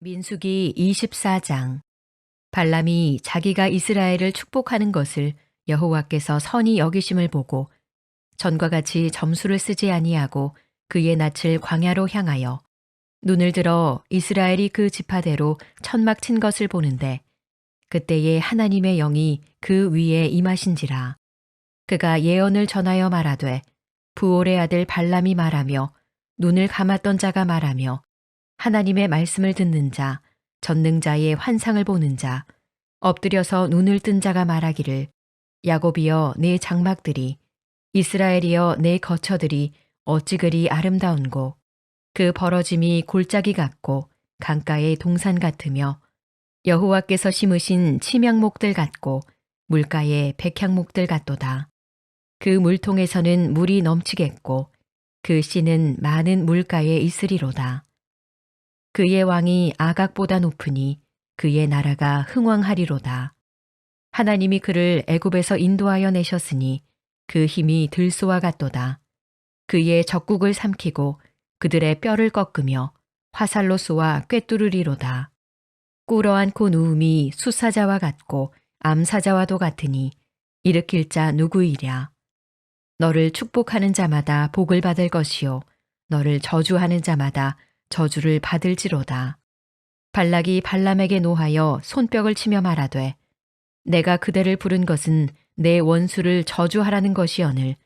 민수기 24장. 발람이 자기가 이스라엘을 축복하는 것을 여호와께서 선히 여기심을 보고 전과 같이 점수를 쓰지 아니하고 그의 낯을 광야로 향하여 눈을 들어 이스라엘이 그 지파대로 천막 친 것을 보는데, 그때에 하나님의 영이 그 위에 임하신지라. 그가 예언을 전하여 말하되, 부올의 아들 발람이 말하며 눈을 감았던 자가 말하며 하나님의 말씀을 듣는 자, 전능자의 환상을 보는 자, 엎드려서 눈을 뜬 자가 말하기를, 야곱이여 내 장막들이, 이스라엘이여 내 거처들이 어찌 그리 아름다운고, 그 벌어짐이 골짜기 같고 강가의 동산 같으며 여호와께서 심으신 침향목들 같고 물가의 백향목들 같도다. 그 물통에서는 물이 넘치겠고 그 씨는 많은 물가에 있으리로다. 그의 왕이 아각보다 높으니 그의 나라가 흥왕하리로다. 하나님이 그를 애굽에서 인도하여 내셨으니 그 힘이 들소와 같도다. 그의 적국을 삼키고 그들의 뼈를 꺾으며 화살로 쏘아 꿰뚫으리로다. 꿇어앉고 누움이 수사자와 같고 암사자와도 같으니 일으킬 자 누구이랴. 너를 축복하는 자마다 복을 받을 것이요 너를 저주하는 자마다 저주를 받을지로다. 발락이 발람에게 노하여 손뼉을 치며 말하되, 내가 그대를 부른 것은 내 원수를 저주하라는 것이오늘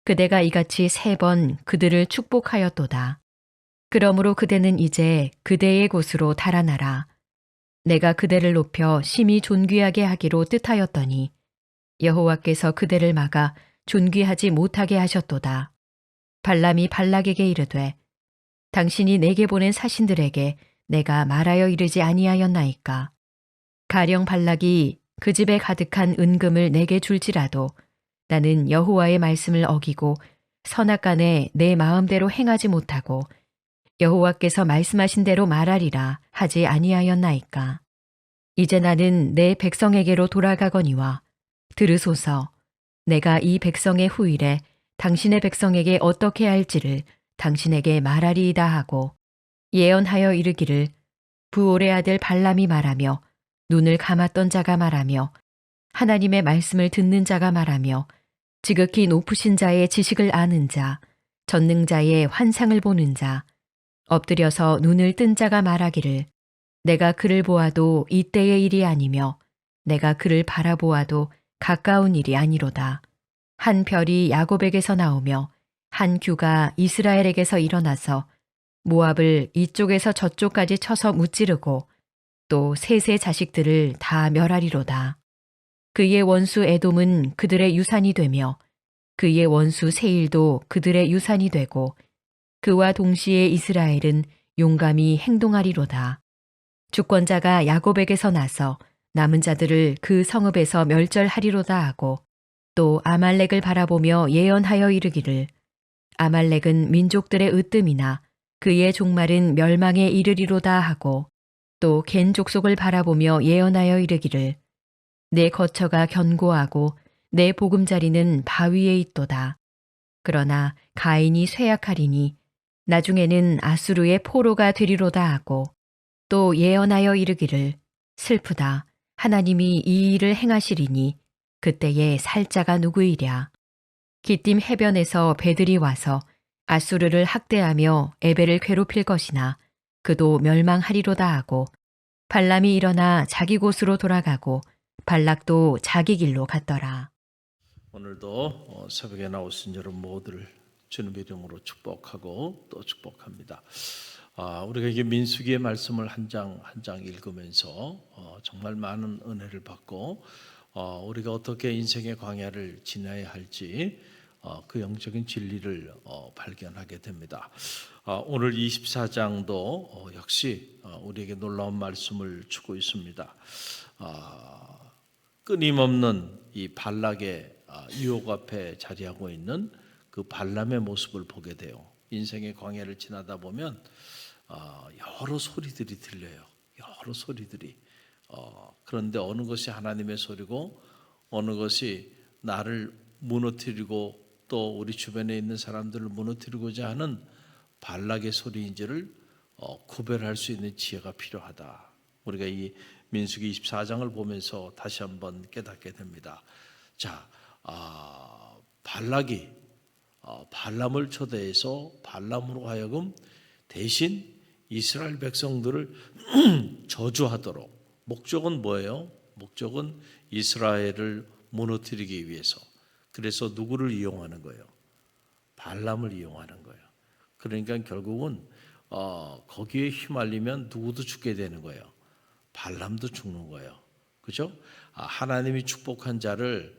그대가 이같이 3번 그들을 축복하였도다. 그러므로 그대는 이제 그대의 곳으로 달아나라. 내가 그대를 높여 심히 존귀하게 하기로 뜻하였더니 여호와께서 그대를 막아 존귀하지 못하게 하셨도다. 발람이 발락에게 이르되, 당신이 내게 보낸 사신들에게 내가 말하여 이르지 아니하였나이까. 가령 발락이 그 집에 가득한 은금을 내게 줄지라도 나는 여호와의 말씀을 어기고 선악간에 내 마음대로 행하지 못하고 여호와께서 말씀하신 대로 말하리라 하지 아니하였나이까. 이제 나는 내 백성에게로 돌아가거니와 들으소서. 내가 이 백성의 후일에 당신의 백성에게 어떻게 할지를 당신에게 말하리이다 하고 예언하여 이르기를, 부올의 아들 발람이 말하며 눈을 감았던 자가 말하며 하나님의 말씀을 듣는 자가 말하며 지극히 높으신 자의 지식을 아는 자, 전능자의 환상을 보는 자, 엎드려서 눈을 뜬 자가 말하기를, 내가 그를 보아도 이때의 일이 아니며 내가 그를 바라보아도 가까운 일이 아니로다. 한 별이 야곱에게서 나오며 한 규가 이스라엘에게서 일어나서 모압을 이쪽에서 저쪽까지 쳐서 무찌르고 또 셋의 자식들을 다 멸하리로다. 그의 원수 에돔은 그들의 유산이 되며 그의 원수 세일도 그들의 유산이 되고 그와 동시에 이스라엘은 용감히 행동하리로다. 주권자가 야곱에게서 나서 남은 자들을 그 성읍에서 멸절하리로다 하고 또 아말렉을 바라보며 예언하여 이르기를, 아말렉은 민족들의 으뜸이나 그의 종말은 멸망에 이르리로다 하고 또 겐 족속을 바라보며 예언하여 이르기를, 내 거처가 견고하고 내 보금자리는 바위에 있도다. 그러나 가인이 쇠약하리니 나중에는 아수르의 포로가 되리로다 하고 또 예언하여 이르기를, 슬프다. 하나님이 이 일을 행하시리니 그때에 살 자가 누구이랴. 기띔 해변에서 배들이 와서 아수르를 학대하며 에벨을 괴롭힐 것이나 그도 멸망하리로다 하고 발람이 일어나 자기 곳으로 돌아가고 발락도 자기 길로 갔더라. 오늘도 새벽에 나오신 여러분 모두를 주님의 이름으로 축복하고 또 축복합니다. 우리가 이게 민수기의 말씀을 한 장 한 장 읽으면서 정말 많은 은혜를 받고 우리가 어떻게 인생의 광야를 지나야 할지 그 영적인 진리를 발견하게 됩니다. 오늘 24장도 역시 우리에게 놀라운 말씀을 주고 있습니다. 끊임없는 이 발락의 유혹 앞에 자리하고 있는 그 발람의 모습을 보게 돼요. 인생의 광야를 지나다 보면 여러 소리들이 들려요. 여러 소리들이. 그런데 어느 것이 하나님의 소리고 어느 것이 나를 무너뜨리고 또 우리 주변에 있는 사람들을 무너뜨리고자 하는 발락의 소리인지를 구별할 수 있는 지혜가 필요하다. 우리가 이 민수기 24장을 보면서 다시 한번 깨닫게 됩니다. 자, 발락이 발람을 초대해서 발람으로 하여금 대신 이스라엘 백성들을 저주하도록, 목적은 뭐예요? 목적은 이스라엘을 무너뜨리기 위해서. 그래서 누구를 이용하는 거예요? 발람을 이용하는 거예요. 그러니까 결국은 거기에 휘말리면 누구도 죽게 되는 거예요. 발람도 죽는 거예요. 그죠? 하나님이 축복한 자를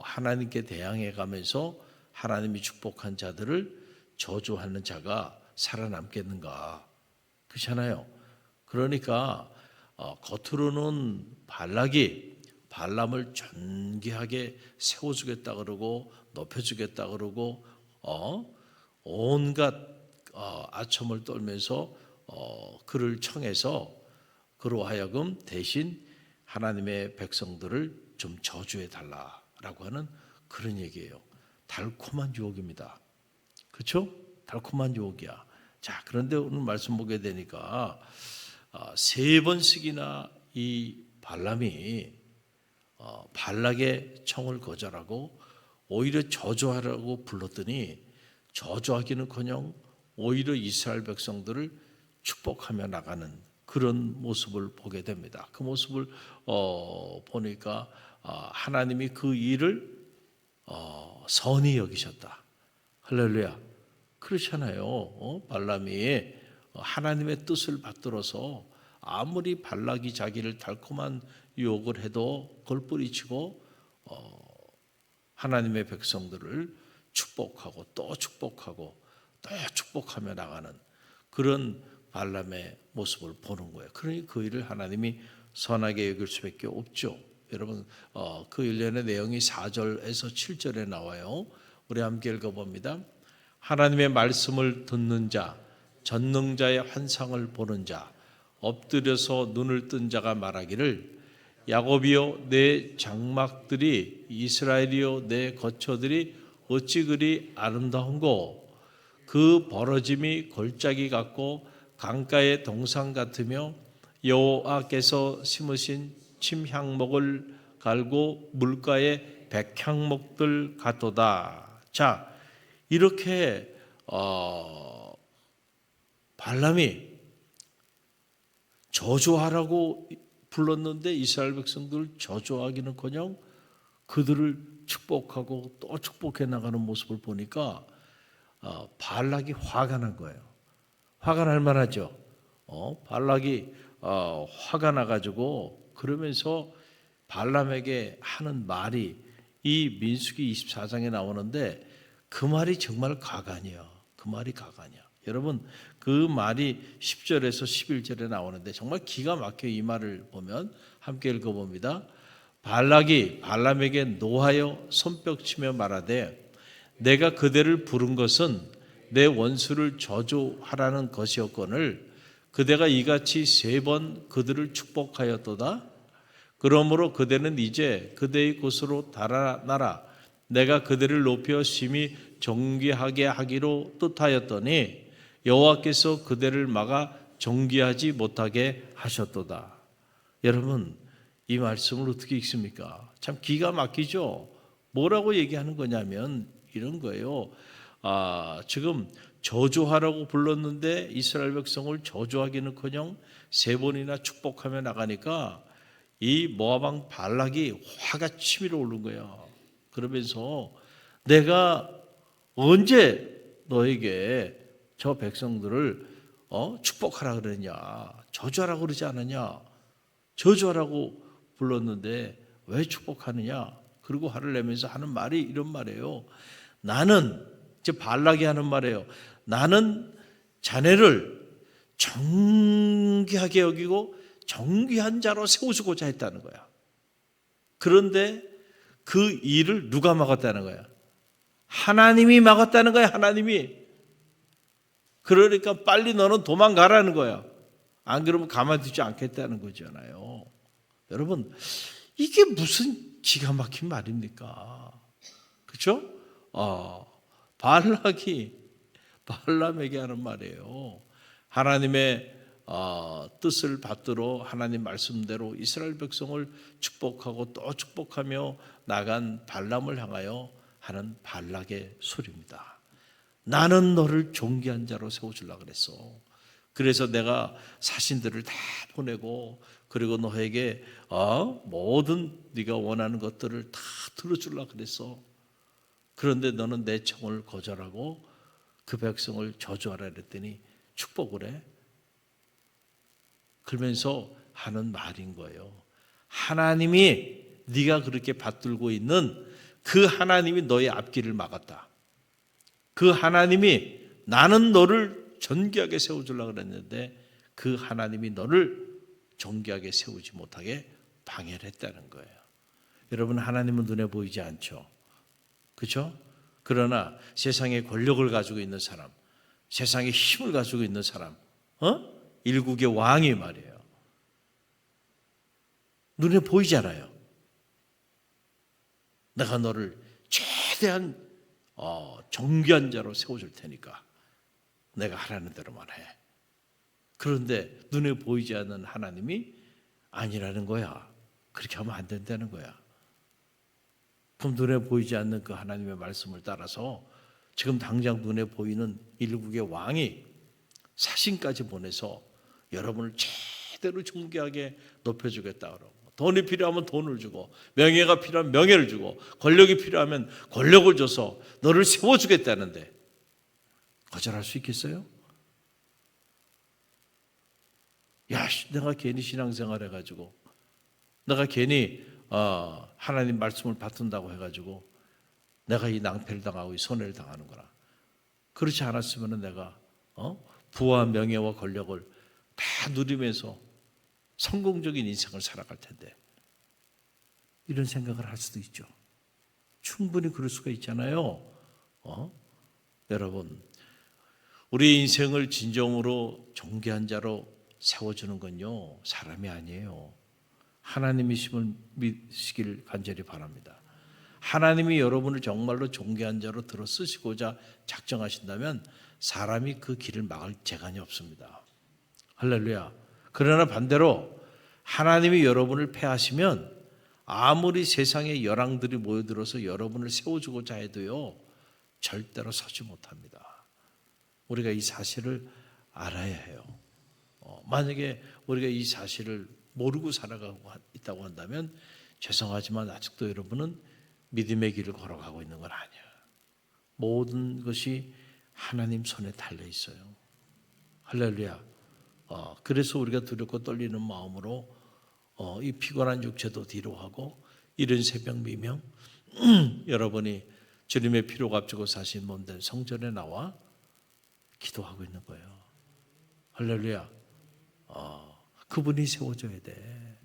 하나님께 대항해 가면서 하나님이 축복한 자들을 저주하는 자가 살아남겠는가? 그렇잖아요. 그러니까 겉으로는 발락이 발람을 존귀하게 세워주겠다 그러고 높여주겠다 그러고 온갖 아첨을 떨면서 그를 청해서 그로 하여금 대신 하나님의 백성들을 좀 저주해 달라라고 하는 그런 얘기예요. 달콤한 유혹입니다. 그렇죠? 달콤한 유혹이야. 자, 그런데 오늘 말씀 보게 되니까 3번씩이나 이 발람이 발락의 청을 거절하고 오히려 저주하라고 불렀더니 저주하기는커녕 오히려 이스라엘 백성들을 축복하며 나가는 그런 모습을 보게 됩니다. 그 모습을 보니까 하나님이 그 일을 선히 여기셨다. 할렐루야. 그렇잖아요. 발람이 하나님의 뜻을 받들어서 아무리 발락이 자기를 달콤한 유혹을 해도 그걸 뿌리치고 하나님의 백성들을 축복하고 또 축복하고 또 축복하며 나가는 그런 발람의 모습을 보는 거예요. 그러니 그 일을 하나님이 선하게 여길 수밖에 없죠. 여러분 그 일련의 내용이 4절에서 7절에 나와요. 우리 함께 읽어봅니다. 하나님의 말씀을 듣는 자, 전능자의 환상을 보는 자, 엎드려서 눈을 뜬 자가 말하기를 야곱이여 내 장막들이 이스라엘이여 내 거처들이 어찌 그리 아름다운고 그 벌어짐이 골짜기 같고 강가의 동상 같으며 여호와께서 심으신 침향목을 갈고 물가의 백향목들 같도다. 자, 이렇게 발람이 저주하라고 불렀는데 이스라엘 백성들을 저주하기는커녕 그들을 축복하고 또 축복해 나가는 모습을 보니까 발락이 화가 난 거예요. 화가 날 만하죠. 발락이 화가 나가지고 그러면서 발람에게 하는 말이 이 민수기 24장에 나오는데 그 말이 정말 가관이에요. 그 말이 가관이야. 여러분 그 말이 10절에서 11절에 나오는데 정말 기가 막혀. 이 말을 보면 함께 읽어봅니다. 발락이 발람에게 노하여 손뼉치며 말하되 내가 그대를 부른 것은 내 원수를 저주하라는 것이었거늘 그대가 이같이 3번 그들을 축복하였도다. 그러므로 그대는 이제 그대의 곳으로 달아나라. 내가 그대를 높여 심히 존귀하게 하기로 뜻하였더니 여호와께서 그대를 막아 존귀하지 못하게 하셨도다. 여러분 이 말씀을 어떻게 읽습니까? 참 기가 막히죠. 뭐라고 얘기하는 거냐면 이런 거예요. 지금 저주하라고 불렀는데 이스라엘 백성을 저주하기는커녕 3번이나 축복하며 나가니까 이 모압 왕 발락이 화가 치밀어 오른 거예요. 그러면서 내가 언제 너에게 저 백성들을 축복하라 그러냐, 저주하라고 그러지 않았냐, 저주하라고 불렀는데 왜 축복하느냐. 그리고 화를 내면서 하는 말이 이런 말이에요. 나는 이제 발락이 하는 말이에요. 나는 자네를 정귀하게 여기고 정귀한 자로 세워주고자 했다는 거야. 그런데 그 일을 누가 막았다는 거야? 하나님이 막았다는 거야. 하나님이. 그러니까 빨리 너는 도망가라는 거야. 안 그러면 가만두지 않겠다는 거잖아요. 여러분 이게 무슨 기가 막힌 말입니까? 그렇죠? 발락이 발람에게 하는 말이에요. 하나님의 뜻을 받들어 하나님 말씀대로 이스라엘 백성을 축복하고 또 축복하며 나간 발람을 향하여 하는 발락의 소리입니다. 나는 너를 존귀한 자로 세워주려고 그랬어. 그래서 내가 사신들을 다 보내고 그리고 너에게 모든 네가 원하는 것들을 다 들어주려고 그랬어. 그런데 너는 내 청을 거절하고 그 백성을 저주하라 그랬더니 축복을 해. 그러면서 하는 말인 거예요. 하나님이 네가 그렇게 받들고 있는 그 하나님이 너의 앞길을 막았다. 그 하나님이 나는 너를 존귀하게 세워주려고 그랬는데 그 하나님이 너를 존귀하게 세우지 못하게 방해를 했다는 거예요. 여러분, 하나님은 눈에 보이지 않죠. 그렇죠? 그러나 세상의 권력을 가지고 있는 사람, 세상의 힘을 가지고 있는 사람, 일국의 왕이 말이에요. 눈에 보이잖아요. 내가 너를 최대한 존귀한 자로 세워줄 테니까 내가 하라는 대로만 해. 그런데 눈에 보이지 않는 하나님이 아니라는 거야. 그렇게 하면 안 된다는 거야. 그럼 눈에 보이지 않는 그 하나님의 말씀을 따라서 지금 당장 눈에 보이는 일국의 왕이 사신까지 보내서 여러분을 제대로 존귀하게 높여주겠다 그러고, 돈이 필요하면 돈을 주고, 명예가 필요하면 명예를 주고, 권력이 필요하면 권력을 줘서 너를 세워주겠다는데 거절할 수 있겠어요? 야, 내가 괜히 신앙생활 해가지고, 내가 괜히 하나님 말씀을 받든다고 해가지고 내가 이 낭패를 당하고 이 손해를 당하는 거라. 그렇지 않았으면 내가 부와 명예와 권력을 다 누리면서 성공적인 인생을 살아갈 텐데, 이런 생각을 할 수도 있죠. 충분히 그럴 수가 있잖아요. 여러분, 우리 인생을 진정으로 존귀한 자로 세워주는 건요, 사람이 아니에요. 하나님이심을 믿으시길 간절히 바랍니다. 하나님이 여러분을 정말로 존귀한 자로 들어 쓰시고자 작정하신다면 사람이 그 길을 막을 재간이 없습니다. 할렐루야. 그러나 반대로 하나님이 여러분을 패하시면 아무리 세상의 열왕들이 모여들어서 여러분을 세워주고자 해도요, 절대로 서지 못합니다. 우리가 이 사실을 알아야 해요. 만약에 우리가 이 사실을 모르고 살아가고 있다고 한다면 죄송하지만 아직도 여러분은 믿음의 길을 걸어가고 있는 건 아니야. 모든 것이 하나님 손에 달려 있어요. 할렐루야. 그래서 우리가 두렵고 떨리는 마음으로 이 피곤한 육체도 뒤로 하고 이른 새벽 미명 여러분이 주님의 피로 값지고 사신 몸된 성전에 나와 기도하고 있는 거예요. 할렐루야. 그분이 세워줘야 돼.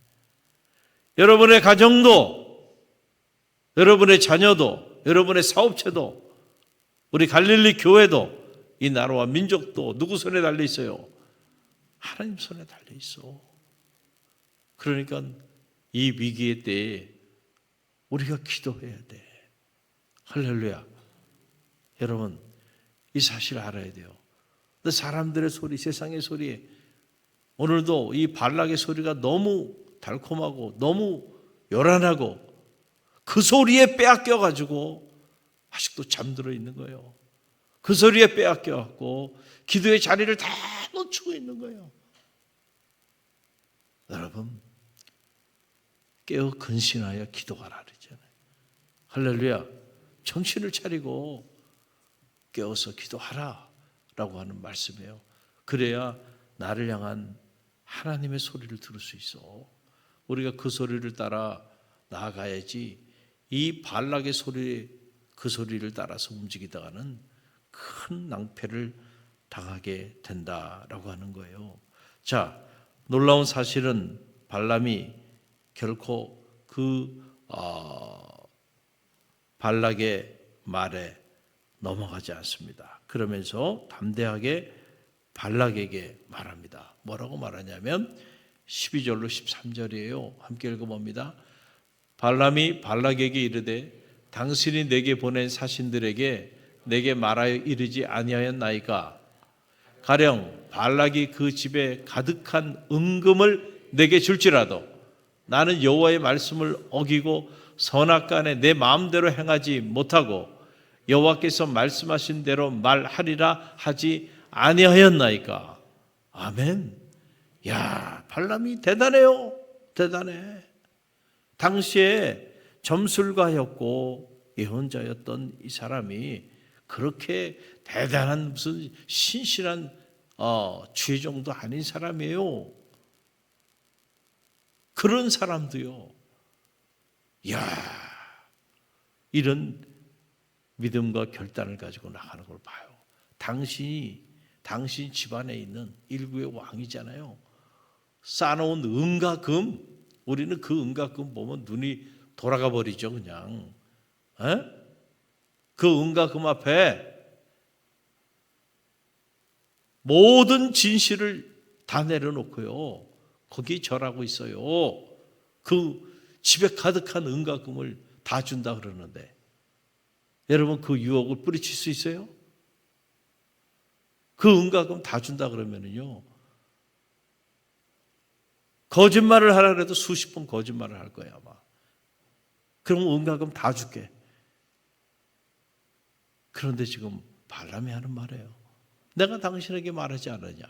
여러분의 가정도, 여러분의 자녀도, 여러분의 사업체도, 우리 갈릴리 교회도, 이 나라와 민족도 누구 손에 달려 있어요? 하나님 손에 달려 있어. 그러니까 이 위기의 때에 우리가 기도해야 돼. 할렐루야. 여러분, 이 사실을 알아야 돼요. 근데 사람들의 소리, 세상의 소리, 오늘도 이 발락의 소리가 너무 달콤하고 너무 요란하고 그 소리에 빼앗겨가지고 아직도 잠들어 있는 거예요. 그 소리에 빼앗겨갖고 기도의 자리를 다 놓치고 있는 거예요. 여러분, 깨어 근신하여 기도하라 그러잖아요. 할렐루야. 정신을 차리고 깨어서 기도하라 라고 하는 말씀이에요. 그래야 나를 향한 하나님의 소리를 들을 수 있어. 우리가 그 소리를 따라 나아가야지 이 발락의 소리, 그 소리를 따라서 움직이다가는 큰 낭패를 당하게 된다라고 하는 거예요. 자, 놀라운 사실은 발람이 결코 그 발락의 말에 넘어가지 않습니다. 그러면서 담대하게 발락에게 말합니다. 뭐라고 말하냐면 12절로 13절이에요. 함께 읽어봅니다. 발람이 발락에게 이르되 당신이 내게 보낸 사신들에게 내게 말하여 이르지 아니하였나이까? 가령 발락이 그 집에 가득한 은금을 내게 줄지라도 나는 여호와의 말씀을 어기고 선악간에 내 마음대로 행하지 못하고 여호와께서 말씀하신 대로 말하리라 하지 아니하였나이까. 아멘. 야, 발람이 대단해요. 대단해. 당시에 점술가였고 예언자였던 이 사람이 그렇게 대단한 무슨 신실한 주의종도 아닌 사람이에요. 그런 사람도요. 야, 이런 믿음과 결단을 가지고 나가는 걸 봐요. 당신 집안에 있는 일국의 왕이잖아요. 쌓아놓은 은과 금, 우리는 그 은과 금 보면 눈이 돌아가 버리죠, 그냥. 에? 그 은과 금 앞에 모든 진실을 다 내려놓고요. 거기 절하고 있어요. 그 집에 가득한 은과 금을 다 준다 그러는데 여러분 그 유혹을 뿌리칠 수 있어요? 그 은과 금 다 준다 그러면은요. 거짓말을 하라 해도 수십 번 거짓말을 할 거야 아마. 그럼 은과 금 다 줄게. 그런데 지금 발람이 하는 말이에요. 내가 당신에게 말하지 않았냐?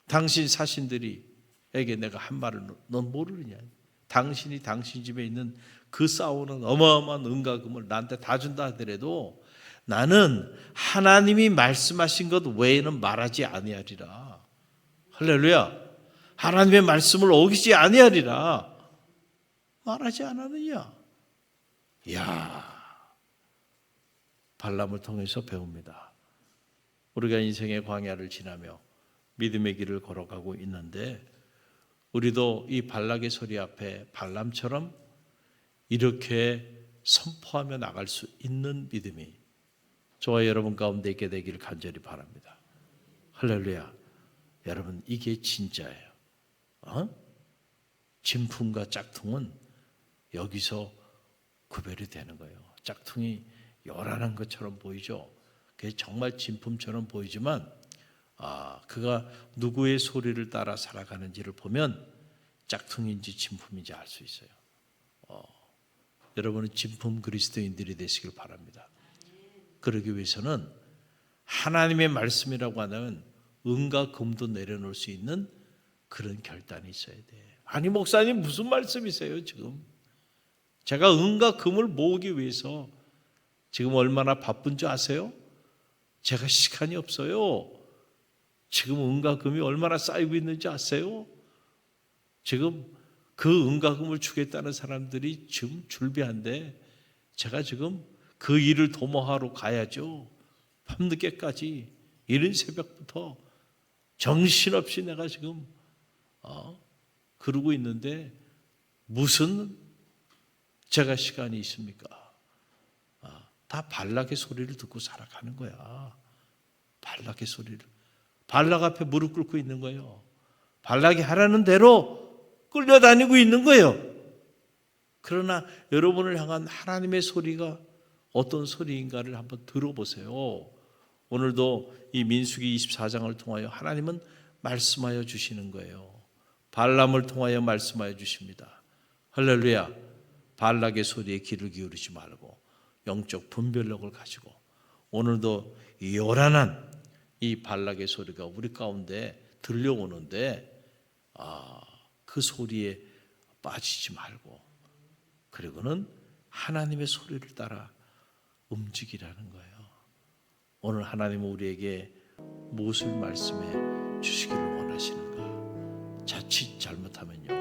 당신 사신들이에게 내가 한 말을 넌 모르느냐? 당신이 당신 집에 있는 그 쌓아오는 어마어마한 은과 금을 나한테 다 준다 하더라도 나는 하나님이 말씀하신 것 외에는 말하지 아니하리라. 할렐루야. 하나님의 말씀을 어기지 아니하리라. 말하지 않았느냐? 이야, 발람을 통해서 배웁니다. 우리가 인생의 광야를 지나며 믿음의 길을 걸어가고 있는데 우리도 이 발락의 소리 앞에 발람처럼 이렇게 선포하며 나갈 수 있는 믿음이 저와 여러분 가운데 있게 되기를 간절히 바랍니다. 할렐루야. 여러분 이게 진짜예요. 진품과 짝퉁은 여기서 구별이 되는 거예요. 짝퉁이 요란한 것처럼 보이죠. 그게 정말 진품처럼 보이지만 그가 누구의 소리를 따라 살아가는지를 보면 짝퉁인지 진품인지 알 수 있어요. 여러분은 진품 그리스도인들이 되시길 바랍니다. 그러기 위해서는 하나님의 말씀이라고 하면 은과 금도 내려놓을 수 있는 그런 결단이 있어야 돼. 아니 목사님 무슨 말씀이세요 지금? 제가 은과 금을 모으기 위해서 지금 얼마나 바쁜 줄 아세요? 제가 시간이 없어요. 지금 은과 금이 얼마나 쌓이고 있는지 아세요? 지금 그 은과 금을 주겠다는 사람들이 지금 줄비한데 제가 지금 그 일을 도모하러 가야죠. 밤늦게까지 이른 새벽부터 정신없이 내가 지금 그러고 있는데 무슨 제가 시간이 있습니까? 다 발락의 소리를 듣고 살아가는 거야. 발락의 소리를. 발락 앞에 무릎 꿇고 있는 거예요. 발락이 하라는 대로 끌려다니고 있는 거예요. 그러나 여러분을 향한 하나님의 소리가 어떤 소리인가를 한번 들어보세요. 오늘도 이 민수기 24장을 통하여 하나님은 말씀하여 주시는 거예요. 발람을 통하여 말씀하여 주십니다. 할렐루야. 발락의 소리에 귀를 기울이지 말고 영적 분별력을 가지고 오늘도 요란한 이 발락의 소리가 우리 가운데 들려오는데 그 소리에 빠지지 말고 그리고는 하나님의 소리를 따라 움직이라는 거예요. 오늘 하나님은 우리에게 무엇을 말씀해 주시기를 원하시는가? 자칫 잘못하면요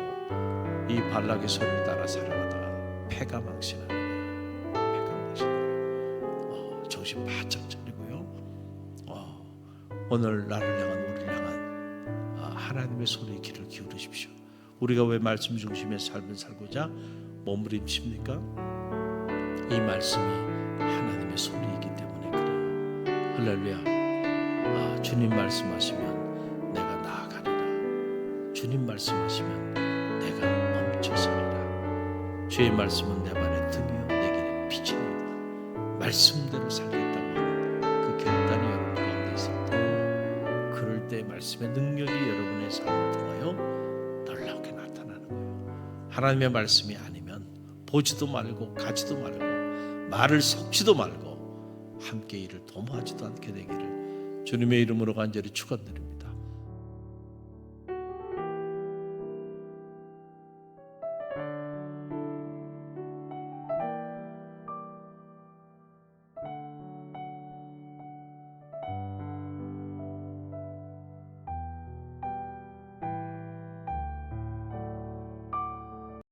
이 발락의 소리를 따라 살아가다가 패가 망신하는 거예요. 패가 망신하는 거예요. 정신 바짝 차리고요. 오늘 나를 향한 우리를 향한 하나님의 소리에 귀를 기울이십시오. 우리가 왜 말씀 중심의 삶을 살고자 몸부림칩니까? 이 말씀이 하나님의 소리이기 때문에 그래요. 할렐루야. 주님 말씀하시면 내가 나아가리라. 주님 말씀하시면 내가 멈춰서리라. 주의 말씀은 내 발의 등이요 내 길의 빛이니라. 말씀대로 살겠다고 하는 그 결단이 여러분 가운데 있어 그때의 말씀의 능력이 여러분의 삶을 통하여 놀랍게 나타나는 거예요. 하나님의 말씀이 아니면 보지도 말고 가지도 말고 말을 섞지도 말고 함께 일을 도모하지도 않게 되기를 주님의 이름으로 간절히 축원드립니다.